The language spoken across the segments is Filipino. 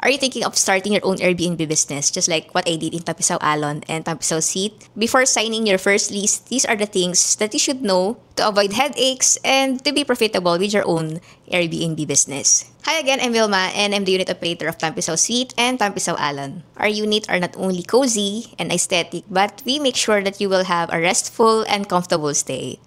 Are you thinking of starting your own Airbnb business, just like what I did in Tapisaw Alon and Tapisaw Seat? Before signing your first lease, these are the things that you should know to avoid headaches and to be profitable with your own Airbnb business. Hi again, I'm Vilma and I'm the unit operator of Tapisaw Seat and Tapisaw Alon. Our units are not only cozy and aesthetic, but we make sure that you will have a restful and comfortable stay.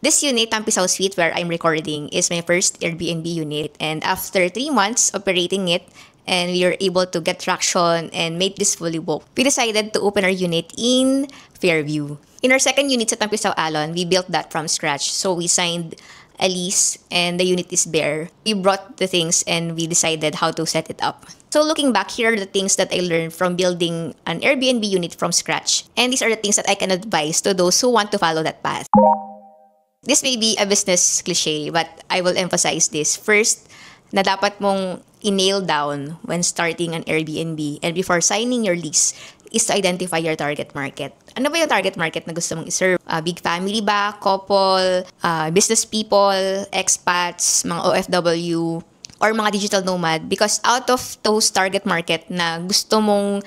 This unit, Tapisaw Suite, where I'm recording, is my first Airbnb unit, and after 3 months operating it, and we were able to get traction and make this fully booked, we decided to open our unit in Fairview. In our second unit sa Tapisaw Alon, we built that from scratch. So we signed a lease and the unit is bare. We brought the things and we decided how to set it up. So looking back, here are the things that I learned from building an Airbnb unit from scratch. And these are the things that I can advise to those who want to follow that path. This may be a business cliche, but I will emphasize this. First, na dapat mong i-nail down when starting an Airbnb and before signing your lease is to identify your target market. Ano ba yung target market na gusto mong iserve? Big family ba? Couple? Business people? Expats? Mga OFW? Or mga digital nomad? Because out of those target market na gusto mong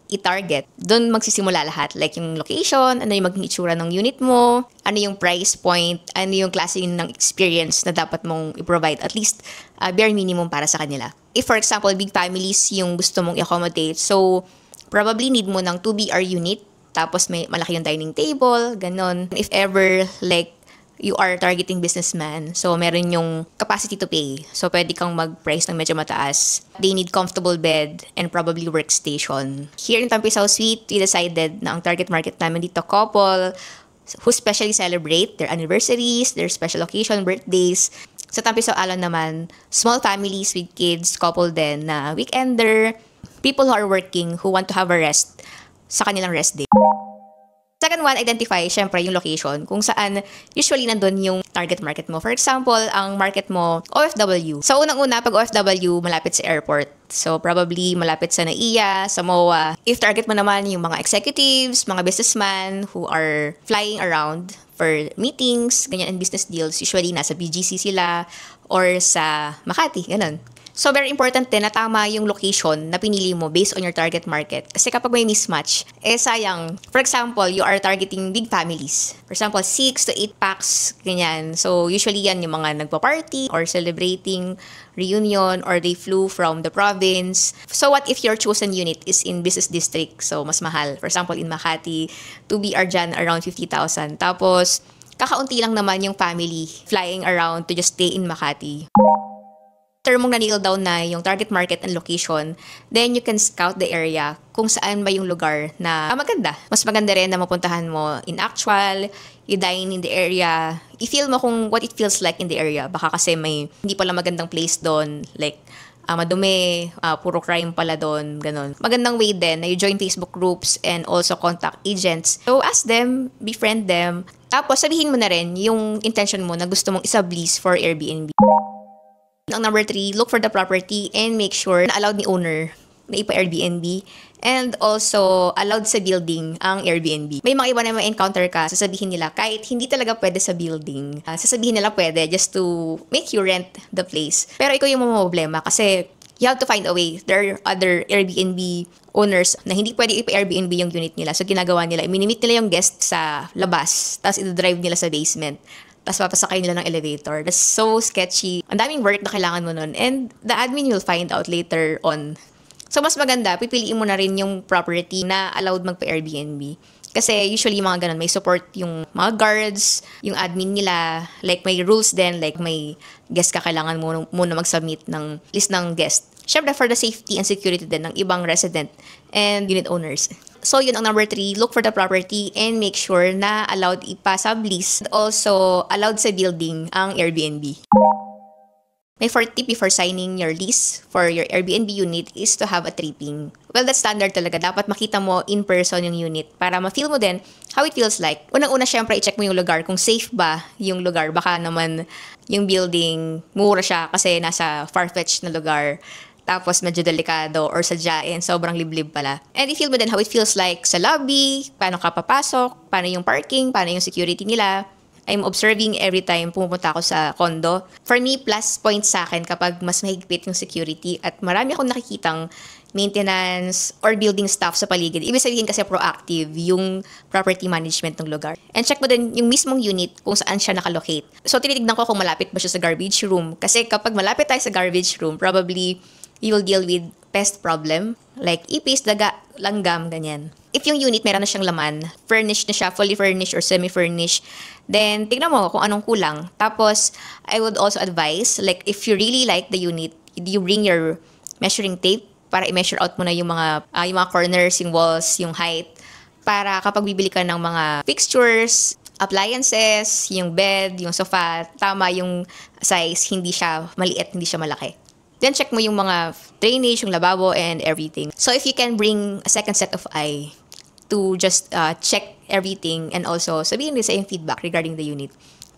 i-target, doon magsisimula lahat. Like yung location, ano yung maging itsura ng unit mo, ano yung price point, ano yung klase ng experience na dapat mong i-provide, at least bare minimum para sa kanila. If for example, big families yung gusto mong i-accommodate, so probably need mo ng 2BR unit, tapos may malaki yung dining table, ganon. If ever like you are targeting businessman, so meron yung capacity to pay. So, pwede kang mag-price ng medyo mataas. They need comfortable bed and probably workstation. Here in Tapisaw Suite, we decided na ang target market namin dito couple who specially celebrate their anniversaries, their special occasion, birthdays. Sa Tapisaw Alon naman, small families with kids, couple din na weekender, people who are working, who want to have a rest sa kanilang rest day. Second one, identify, syempre, yung location. Kung saan, usually, nandun yung target market mo. For example, ang market mo, OFW. So, unang-una, pag OFW, malapit sa airport. So, probably, malapit sa NAIA, sa MOA. If target mo naman yung mga executives, mga businessmen who are flying around for meetings, ganyan, and business deals, usually, nasa BGC sila or sa Makati, ganun. So, very important din na tama yung location na pinili mo based on your target market. Kasi kapag may mismatch, sayang. For example, you are targeting big families. For example, 6 to 8 packs, ganyan. So, usually yan yung mga nagpa-party or celebrating reunion or they flew from the province. So, what if your chosen unit is in business district? So, mas mahal. For example, in Makati, 2BR dyan around 50,000. Tapos, kakaunti lang naman yung family flying around to just stay in Makati. After mong na-nail down na yung target market and location, then you can scout the area kung saan ba yung lugar na maganda. Mas maganda rin na mapuntahan mo in actual, you dine in the area, i-feel mo kung what it feels like in the area. Baka kasi may hindi pala magandang place doon, like madumi, puro crime pala doon, ganun. Magandang way din na you join Facebook groups and also contact agents. So ask them, befriend them, tapos sabihin mo na rin yung intention mo na gusto mong isublease for Airbnb. Ang number 3, look for the property and make sure na allowed ni owner na ipa-Airbnb and also allowed sa building ang Airbnb. May mga iba na ma-encounter ka, sasabihin nila kahit hindi talaga pwede sa building. Sasabihin nila pwede just to make you rent the place. Pero ikaw yung problema kasi you have to find a way. There are other Airbnb owners na hindi pwede ipa-Airbnb yung unit nila. So ginagawa nila, minimit nila yung guest sa labas, tapos i-drive nila sa basement. Tapos papasakay nila ng elevator. That's so sketchy. Ang daming work na kailangan mo nun. And the admin will find out later on. So, mas maganda, pipiliin mo na rin yung property na allowed magpa-Airbnb. Kasi usually mga ganun, may support yung mga guards, yung admin nila. Like may rules din, like may guest ka, kailangan mo muna mag-submit ng list ng guest. Syempre, for the safety and security din ng ibang resident and unit owners. So, yun ang number 3. Look for the property and make sure na allowed ipa-sublease. Also, allowed sa building ang Airbnb. My fourth tip before signing your lease for your Airbnb unit is to have a tripping. Well, that's standard talaga. Dapat makita mo in person yung unit para ma-feel mo din how it feels like. Unang-una, syempre, i-check mo yung lugar kung safe ba yung lugar. Baka naman yung building, mura siya kasi nasa far-fetched na lugar. Tapos medyo delikado or sadyain, sobrang liblib pala. And i-feel mo din how it feels like sa lobby, paano ka papasok, paano yung parking, paano yung security nila. I'm observing every time pumunta ako sa condo. For me, plus point sa akin kapag mas mahigpit yung security at marami akong nakikitang maintenance or building staff sa paligid. Ibig sabihin kasi proactive yung property management ng lugar. And check mo din yung mismong unit kung saan siya nakalocate. So, tinitignan ko kung malapit ba siya sa garbage room. Kasi kapag malapit tayo sa garbage room, probably you will deal with pest problem like ipis, daga, langgam, ganyan. If yung unit meron na siyang laman, furnished na siya, fully furnished or semi-furnished, then tignan mo kung anong kulang. Tapos, I would also advise, like if you really like the unit, you bring your measuring tape para i-measure out mo na yung mga corners, yung walls, yung height. Para kapag bibili ka ng mga fixtures, appliances, yung bed, yung sofa, tama yung size, hindi siya maliit, hindi siya malaki. Then check mo yung mga drainage, yung lababo, and everything. So if you can bring a second set of eye to just check everything and also sabihin din sa yung feedback regarding the unit.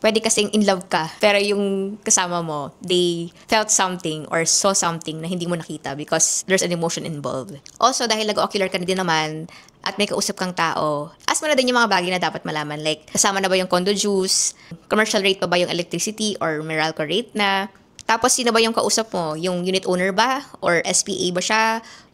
Pwede kasing in love ka, pero yung kasama mo, they felt something or saw something na hindi mo nakita because there's an emotion involved. Also, dahil nag-ocular ka na din naman at may kausap kang tao, ask mo na din yung mga bagay na dapat malaman. Like, kasama na ba yung condo dues? Commercial rate pa ba yung electricity or Meralco rate na? Tapos, sino ba yung kausap mo? Yung unit owner ba? Or SPA ba siya?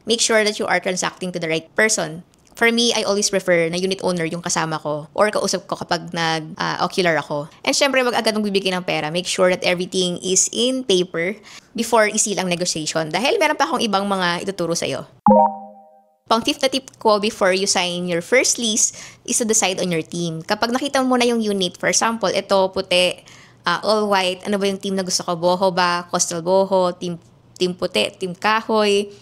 Make sure that you are transacting to the right person. For me, I always prefer na unit owner yung kasama ko or kausap ko kapag nag-ocular ako. And syempre, wag agad mong bibigyan ng pera. Make sure that everything is in paper before isilang negotiation. Dahil meron pa akong ibang mga ituturo sa'yo. Pang-fifth na tip ko before you sign your first lease is to decide on your team. Kapag nakita mo na yung unit, for example, ito, puti, all white, ano ba yung team na gusto ko? Boho ba? Coastal Boho? Team puti? Team kahoy?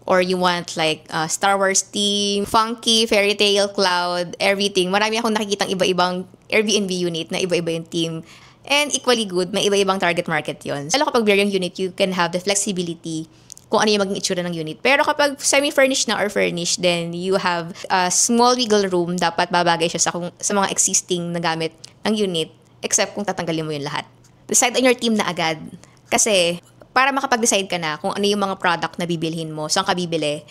Or you want like Star Wars theme, funky, fairy tale, cloud, everything. Marami akong nakikitang iba-ibang Airbnb unit na iba-iba yung theme. And equally good, may iba-ibang target market yon. Lalo kapag bare yung unit, you can have the flexibility kung ano yung maging itsura ng unit. Pero kapag semi-furnished na or furnished, then you have a small wiggle room. Dapat babagay siya sa mga existing na gamit ng unit, except kung tatanggalin mo yung lahat. Decide on your team na agad. Kasi para makapag-decide ka na kung ano yung mga product na bibilhin mo, saan ka bibili,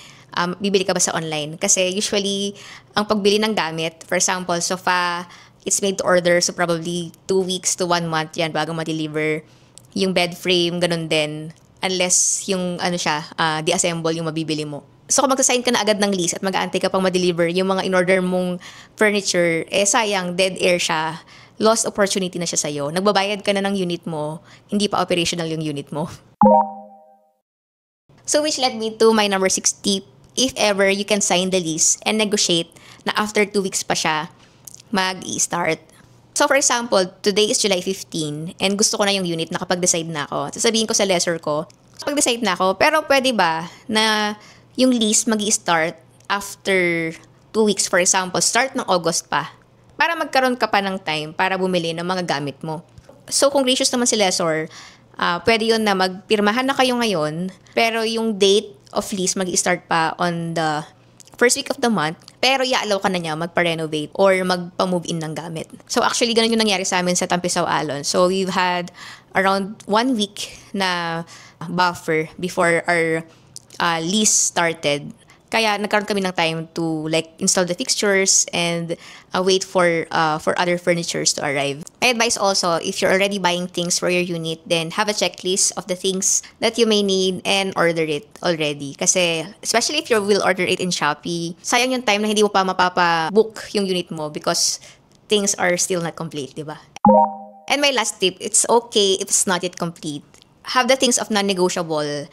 bibili ka ba sa online? Kasi usually, ang pagbili ng gamit, for example, sofa, it's made to order, so probably 2 weeks to 1 month yan bago ma-deliver. Yung bed frame, ganun din. Unless yung di-assemble yung mabibili mo. So kung magsasign ka na agad ng lease at mag-aantay ka pang ma-deliver yung mga in-order mong furniture, sayang, dead air siya. Lost opportunity na siya sa'yo. Nagbabayad ka na ng unit mo, hindi pa operational yung unit mo. So which led me to my number 6 tip. If ever you can sign the lease and negotiate na after 2 weeks pa siya mag-i-start. So for example, today is July 15 and gusto ko na yung unit, nakapag-decide na ako. Sasabihin ko sa lessor ko, nakapag-decide na ako, pero pwede ba na yung lease mag-i-start after 2 weeks? For example, start ng August pa. Para magkaroon ka pa ng time para bumili ng mga gamit mo. So kung gracious naman si lessor, pwede yun na magpirmahan na kayo ngayon, pero yung date of lease mag-start pa on the first week of the month, pero i-allow ka na niya magpa-renovate or magpa-move in ng gamit. So actually, ganun yung nangyari sa amin sa Tampisaw Alon. So we've had around 1 week na buffer before our lease started. Kaya nagkaroon kami ng time to like install the fixtures and wait for other furnitures to arrive. My advice also, if you're already buying things for your unit, then have a checklist of the things that you may need and order it already. Kasi especially if you will order it in Shopee, sayang yung time na hindi mo pa mapapa-book yung unit mo because things are still not complete, di ba? And my last tip, it's okay if it's not yet complete. Have the things of non-negotiable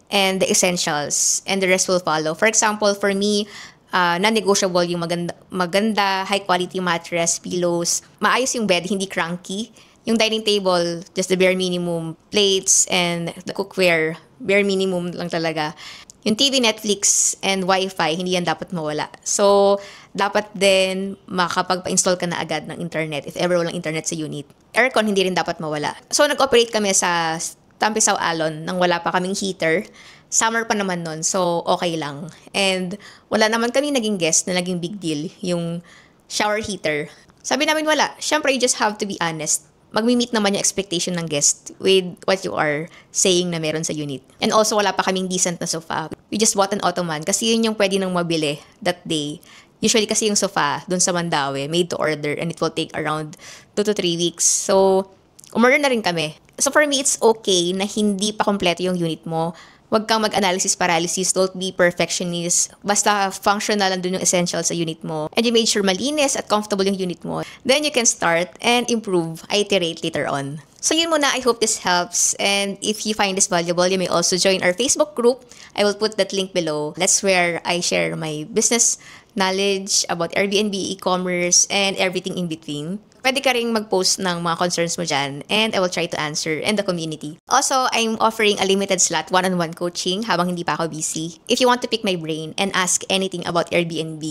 and the essentials, and the rest will follow. For example, for me, non-negotiable yung maganda, high-quality mattress, pillows, maayos yung bed, hindi cranky. Yung dining table, just the bare minimum, plates, and the cookware, bare minimum lang talaga. Yung TV, Netflix, and Wi-Fi, hindi yan dapat mawala. So, dapat din makapagpa-install ka na agad ng internet if ever walang internet sa unit. Aircon, hindi rin dapat mawala. So, nag-operate kami sa Tampisaw Alon nang wala pa kaming heater. Summer pa naman nun, so okay lang. And wala naman kami naging guest na naging big deal, yung shower heater. Sabi namin wala. Syempre, you just have to be honest. Magmi-meet naman yung expectation ng guest with what you are saying na meron sa unit. And also, wala pa kaming decent na sofa. We just bought an ottoman kasi yun yung pwede nang mabili that day. Usually kasi yung sofa dun sa Mandawi, made to order and it will take around 2 to 3 weeks. So, umorder na rin kami. So for me, it's okay na hindi pa kompleto yung unit mo. Huwag kang mag-analysis paralysis, don't be perfectionist. Basta functional lang dun yung essentials sa unit mo. And you made sure malinis at comfortable yung unit mo. Then you can start and improve, iterate later on. So yun muna, I hope this helps. And if you find this valuable, you may also join our Facebook group. I will put that link below. That's where I share my business knowledge about Airbnb, e-commerce, and everything in between. Pwede ka ring mag-post ng mga concerns mo dyan and I will try to answer in the community. Also, I'm offering a limited slot one-on-one coaching habang hindi pa ako busy. If you want to pick my brain and ask anything about Airbnb,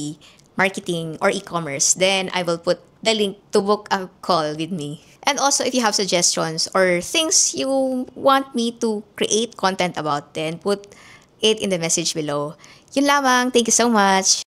marketing, or e-commerce, then I will put the link to book a call with me. And also, if you have suggestions or things you want me to create content about, then put it in the message below. Yun lamang. Thank you so much.